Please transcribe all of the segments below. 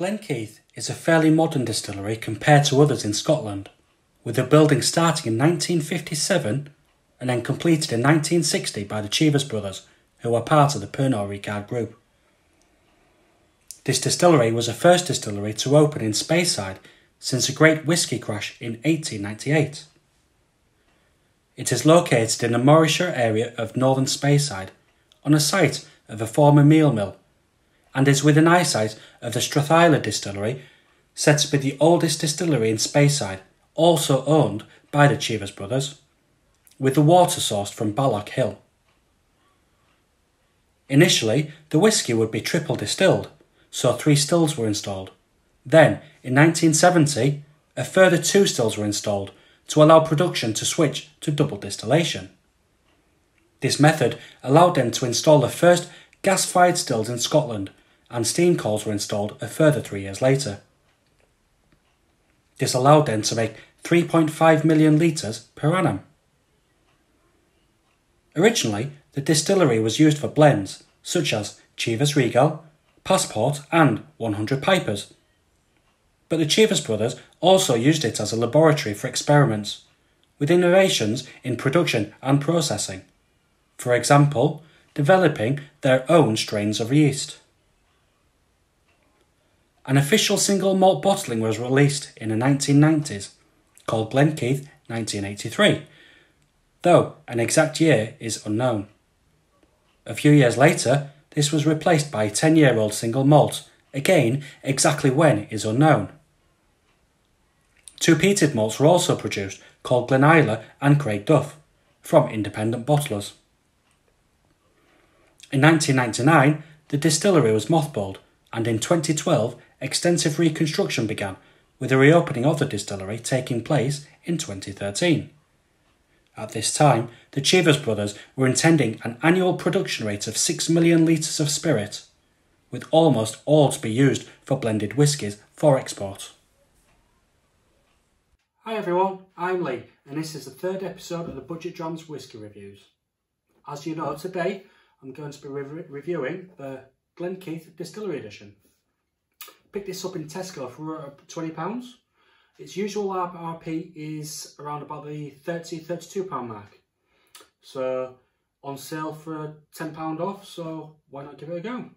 Glen Keith is a fairly modern distillery compared to others in Scotland, with the building starting in 1957 and then completed in 1960 by the Cheevers brothers, who are part of the Pernod Ricard group. This distillery was the first distillery to open in Speyside since the Great Whisky Crash in 1898. It is located in the Morayshire area of northern Speyside, on a site of a former meal mill, and is within eyesight of the Strathyla distillery, said to be the oldest distillery in Speyside, also owned by the Cheevers brothers, with the water sourced from Balloch Hill. Initially, the whisky would be triple distilled, so 3 stills were installed. Then, in 1970, a further 2 stills were installed to allow production to switch to double distillation. This method allowed them to install the first gas-fired stills in Scotland, and steam coils were installed a further 3 years later. This allowed them to make 3.5 million litres per annum. Originally, the distillery was used for blends such as Cheevers Regal, Passport and 100 Pipers. But the Cheevers brothers also used it as a laboratory for experiments, with innovations in production and processing. For example, developing their own strains of yeast. An official single malt bottling was released in the 1990s, called Glen Keith 1983, though an exact year is unknown. A few years later, this was replaced by a 10-year-old single malt, again exactly when is unknown. 2 peated malts were also produced, called Glen Isla and Craig Duff, from independent bottlers. In 1999, the distillery was mothballed, and in 2012, extensive reconstruction began, with the reopening of the distillery taking place in 2013. At this time, the Cheevers brothers were intending an annual production rate of 6 million litres of spirit, with almost all to be used for blended whiskies for export. Hi everyone, I'm Lee, and this is the 3rd episode of the Budget Drams Whisky Reviews. As you know, today I'm going to be reviewing the Glen Keith Distillery Edition. Picked this up in Tesco for £20. Its usual RP is around about the £32 mark. So on sale for £10 off, so why not give it a go?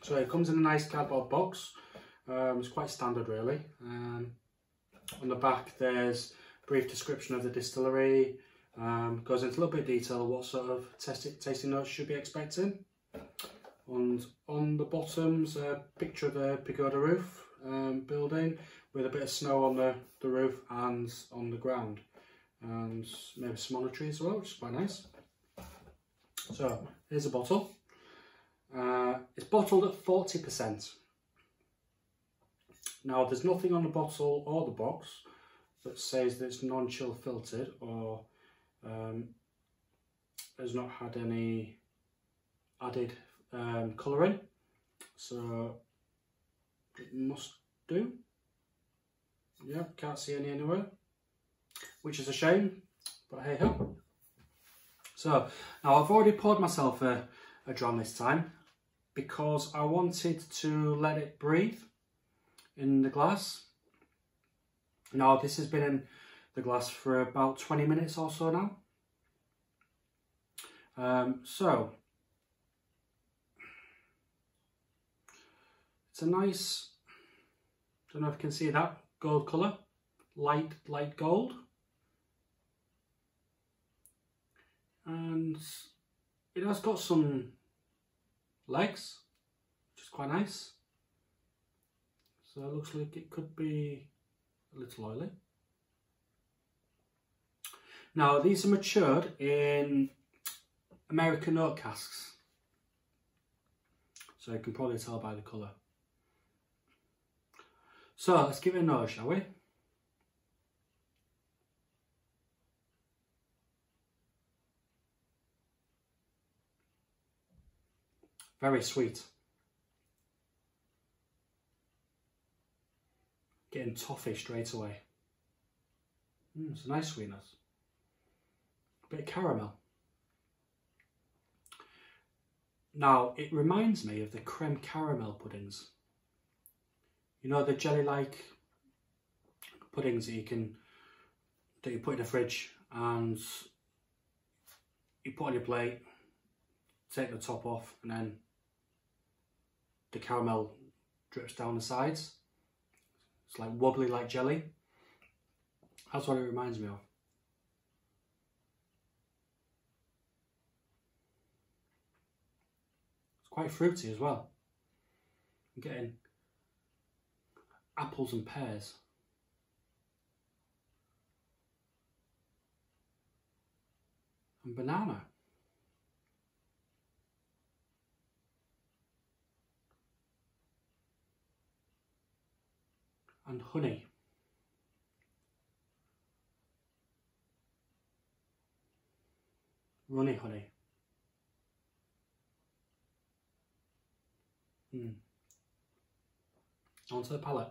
So it comes in a nice cardboard box. It's quite standard really. On the back there's a brief description of the distillery, goes into a little bit of detail of what sort of tasting notes you should be expecting. And on the bottom's a picture of the pagoda roof building with a bit of snow on the roof and on the ground, and maybe some monetary as well, which is quite nice. So here's a bottle. It's bottled at 40%. Now there's nothing on the bottle or the box that says that it's non-chill filtered or has not had any added colouring, so it must do. Yeah, can't see any anywhere, which is a shame, but hey ho. So now I've already poured myself a dram this time because I wanted to let it breathe in the glass. Now this has been in the glass for about 20 minutes or so now. So it's a nice, don't know if you can see that, gold colour, light gold. And it has got some legs, which is quite nice. So it looks like it could be a little oily. Now these are matured in American oak casks, so you can probably tell by the colour. So let's give it a nose, shall we? Very sweet. Getting toffee straight away. It's a nice sweetness. A bit of caramel. Now, it reminds me of the creme caramel puddings You know the jelly-like puddings that you put in the fridge and you put on your plate, take the top off, and then the caramel drips down the sides. It's like wobbly like jelly. That's what it reminds me of. It's quite fruity as well. I'm getting apples and pears. And banana. And honey. Runny honey. Onto the palate.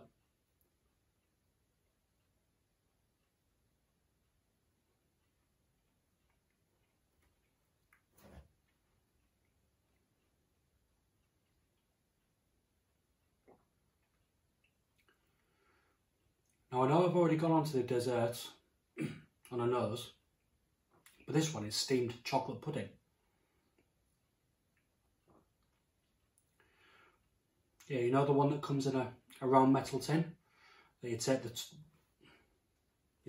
Now I know I've already gone on to the dessert on a nose, but this one is steamed chocolate pudding. Yeah, you know the one that comes in a round metal tin? That you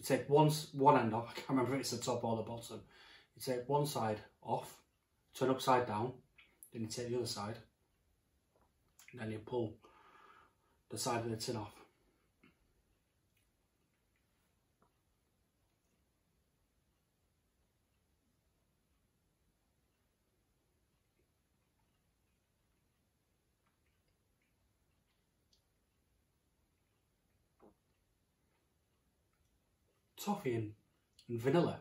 take one end off, I can't remember if it's the top or the bottom. You take one side off, turn upside down, then you take the other side, and then you pull the side of the tin off. Toffee and vanilla.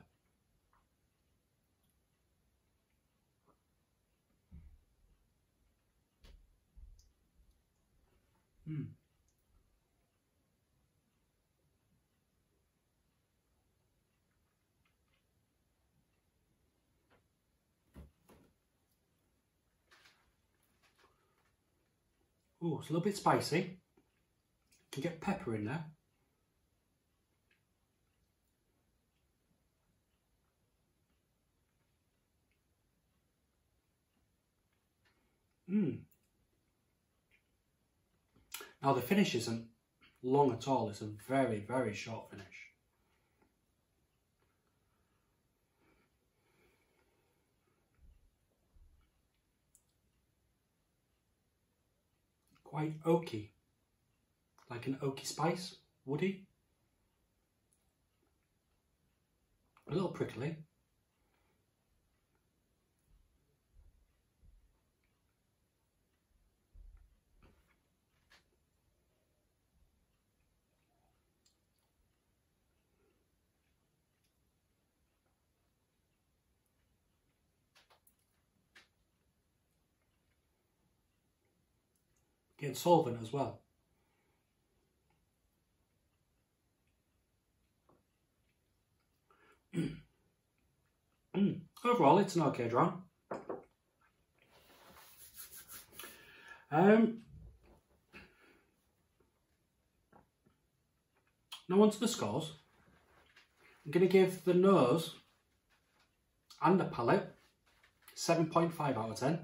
Oh, it's a little bit spicy. You can get pepper in there. Now the finish isn't long at all, it's a very, very short finish. Quite oaky, like an oaky spice, woody. A little prickly. Getting solvent as well. Overall, it's an okay dram. Now on to the scores. I'm going to give the nose and the palate 7.5 out of 10.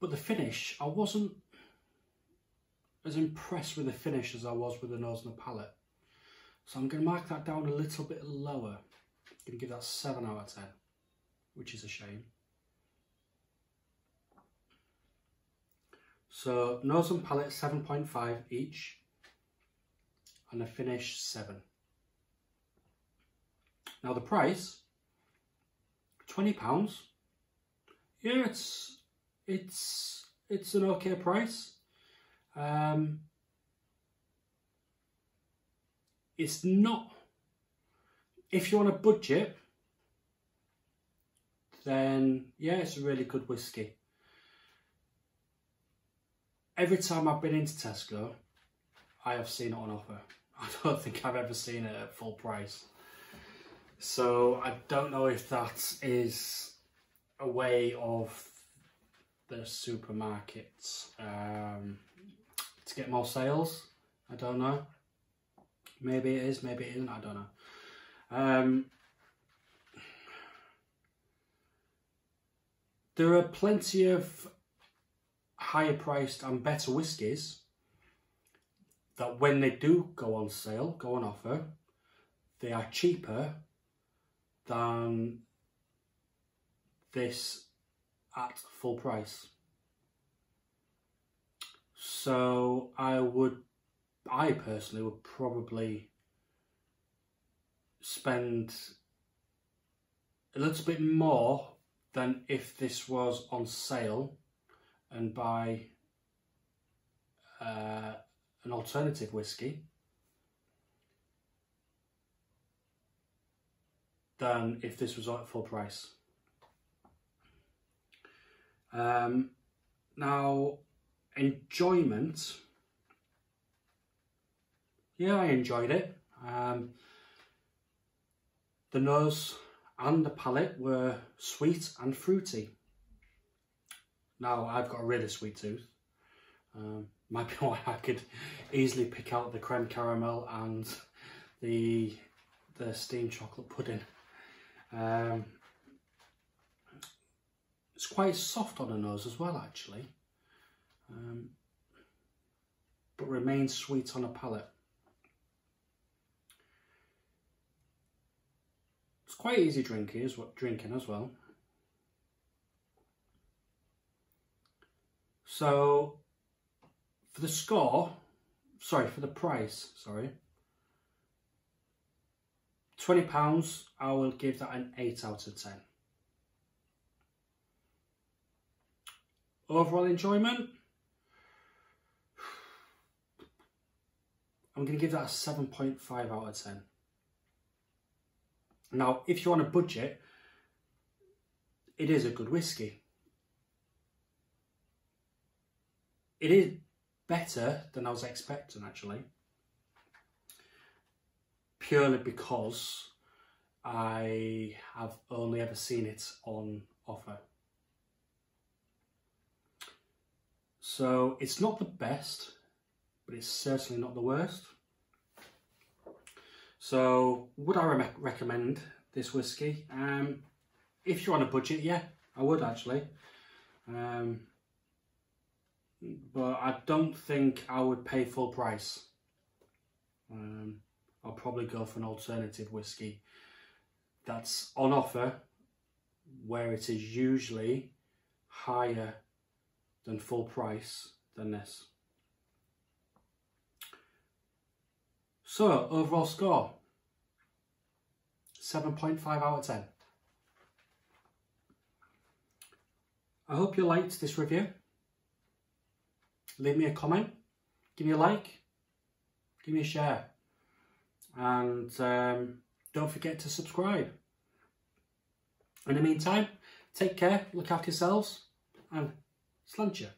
But the finish, I wasn't as impressed with the finish as I was with the nose and the palate. So I'm going to mark that down a little bit lower. I'm going to give that 7 out of 10, which is a shame. So nose and palate 7.5 each, and the finish 7. Now the price, £20. Yeah, it's an okay price. It's not, if you're on a budget, then yeah, it's a really good whiskey. Every time I've been into Tesco, I have seen it on offer. I don't think I've ever seen it at full price. So I don't know if that is a way of the supermarkets to get more sales. I don't know. Maybe it is, maybe it isn't, I don't know. There are plenty of higher priced and better whiskies that when they do go on sale, go on offer, they are cheaper than this at full price. So I personally would probably spend a little bit more than if this was on sale and buy an alternative whiskey than if this was at full price. Now, enjoyment. Yeah, I enjoyed it. The nose and the palate were sweet and fruity. Now, I've got a really sweet tooth. Might be why I could easily pick out the creme caramel and the steamed chocolate pudding. It's quite soft on the nose as well, actually, but remains sweet on the palate. It's quite easy drinking as well. So for the for the price, £20, I will give that an 8 out of 10. Overall enjoyment, I'm going to give that a 7.5 out of 10. Now, if you're on a budget, it is a good whiskey. It is better than I was expecting, actually, purely because I have only ever seen it on offer. So it's not the best, but it's certainly not the worst. So would I recommend this whiskey? If you're on a budget, yeah, I would actually. But I don't think I would pay full price. I'll probably go for an alternative whiskey that's on offer, where it is usually higher than full price than this. So, overall score, 7.5 out of 10. I hope you liked this review. Leave me a comment, give me a like, give me a share, and don't forget to subscribe. In the meantime, take care, look after yourselves, and slant you.